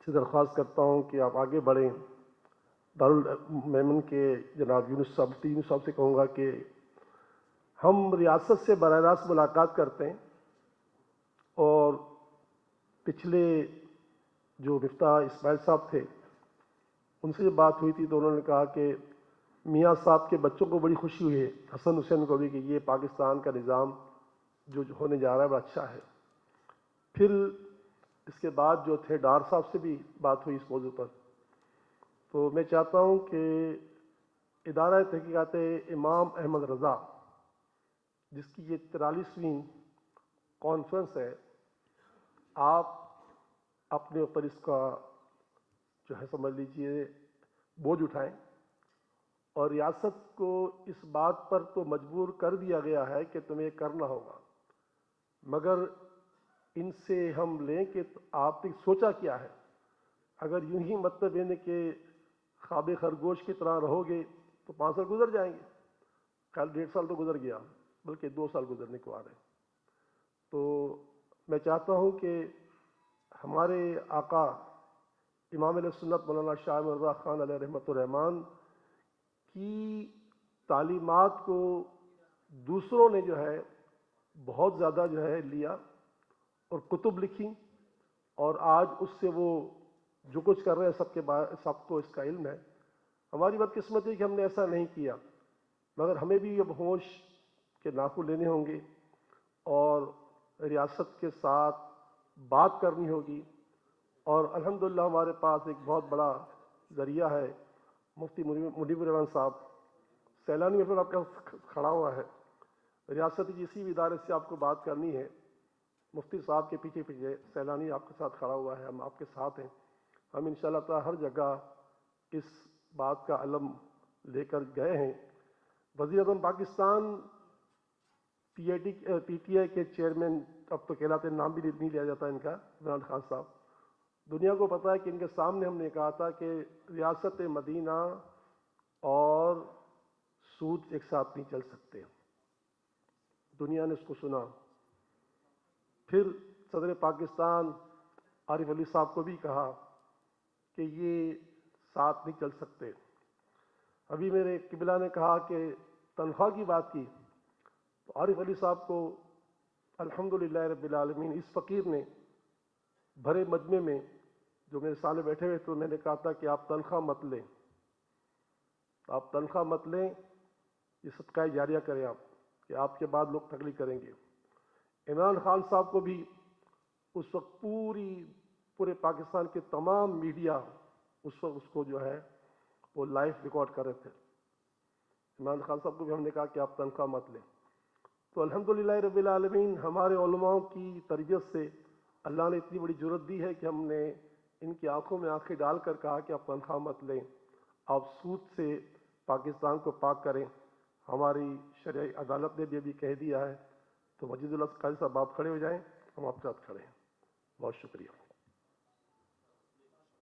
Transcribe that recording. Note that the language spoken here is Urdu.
سے درخواست کرتا ہوں کہ آپ آگے بڑھیں. دارالمیمن کے جناب یونس صاحب سے کہوں گا کہ ہم ریاست سے براہ راست ملاقات کرتے ہیں، اور پچھلے جو مفتاح اسماعیل صاحب تھے ان سے بات ہوئی تھی تو انہوں نے کہا کہ میاں صاحب کے بچوں کو بڑی خوشی ہوئی ہے، حسن حسین کو بھی، کہ یہ پاکستان کا نظام جو ہونے جا رہا ہے بڑا اچھا ہے. پھر اس کے بعد جو تھے ڈار صاحب سے بھی بات ہوئی اس موضوع پر. تو میں چاہتا ہوں کہ ادارہ تحقیقات امام احمد رضا، جس کی یہ 43ویں کانفرنس ہے، آپ اپنے اوپر اس کا جو ہے سمجھ لیجئے بوجھ اٹھائیں، اور ریاست کو اس بات پر تو مجبور کر دیا گیا ہے کہ تمہیں کرنا ہوگا، مگر ان سے ہم لیں کہ آپ نے سوچا کیا ہے. اگر یوں ہی مطلب یہ کہ خواب خرگوش کی طرح رہو گے تو 5 سال گزر جائیں گے. خیال 1.5 سال تو گزر گیا، بلکہ 2 سال گزرنے کو آ رہے ہیں. تو میں چاہتا ہوں کہ ہمارے آقا امام علیہ سنت مولانا شاہ احمد رضا خان علیہ رحمۃ الرحمان کی تعلیمات کو دوسروں نے جو ہے بہت زیادہ جو ہے لیا اور کتب لکھی، اور آج اس سے وہ جو کچھ کر رہے ہیں سب کو اس کا علم ہے. ہماری بدقسمتی ہے کہ ہم نے ایسا نہیں کیا، مگر ہمیں بھی اب ہوش کے ناخن لینے ہوں گے اور ریاست کے ساتھ بات کرنی ہوگی. اور الحمدللہ ہمارے پاس ایک بہت بڑا ذریعہ ہے، مفتی منیب الرحمان صاحب. سیلانی میں پھر آپ کا کھڑا ہوا ہے، ریاستی کسی بھی ادارے سے آپ کو بات کرنی ہے، مفتی صاحب کے پیچھے پیچھے سیلانی آپ کے ساتھ کھڑا ہوا ہے، ہم آپ کے ساتھ ہیں. ہم انشاءاللہ تعالی ہر جگہ اس بات کا علم لے کر گئے ہیں. وزیر اعظم پاکستان پی ٹی آئی کے چیئرمین، اب تو کہلاتے نام بھی نہیں لیا جاتا ان کا، عمران خان صاحب، دنیا کو پتہ ہے کہ ان کے سامنے ہم نے کہا تھا کہ ریاست مدینہ اور سود ایک ساتھ نہیں چل سکتے. دنیا نے اس کو سنا. پھر صدر پاکستان عارف علی صاحب کو بھی کہا کہ یہ ساتھ نہیں چل سکتے. ابھی میرے قبلہ نے کہا کہ تنخواہ کی بات کی تو عارف علی صاحب کو الحمدللہ رب العالمین اس فقیر نے بھرے مجمع میں جو میرے سامنے بیٹھے ہوئے تو میں نے کہا تھا کہ آپ تنخواہ مت لیں، آپ تنخواہ مت لیں، یہ صدقہ جاریہ کریں آپ، کہ آپ کے بعد لوگ تقلید کریں گے. عمران خان صاحب کو بھی اس وقت پورے پاکستان کے تمام میڈیا اس وقت اس کو جو ہے وہ لائیو ریکارڈ کر رہے تھے. عمران خان صاحب کو بھی ہم نے کہا کہ آپ تنخواہ مت لیں. تو الحمدللہ رب العالمین ہمارے علماء کی تربیت سے اللہ نے اتنی بڑی جرت دی ہے کہ ہم نے ان کی آنکھوں میں آنکھیں ڈال کر کہا کہ آپ تنخواہ مت لیں، آپ سود سے پاکستان کو پاک کریں. ہماری شرعی عدالت نے بھی ابھی کہہ دیا ہے. تو مجید اللہ قاضی صاحب آپ کھڑے ہو جائیں، ہم آپ کے ساتھ کھڑے ہیں. بہت شکریہ.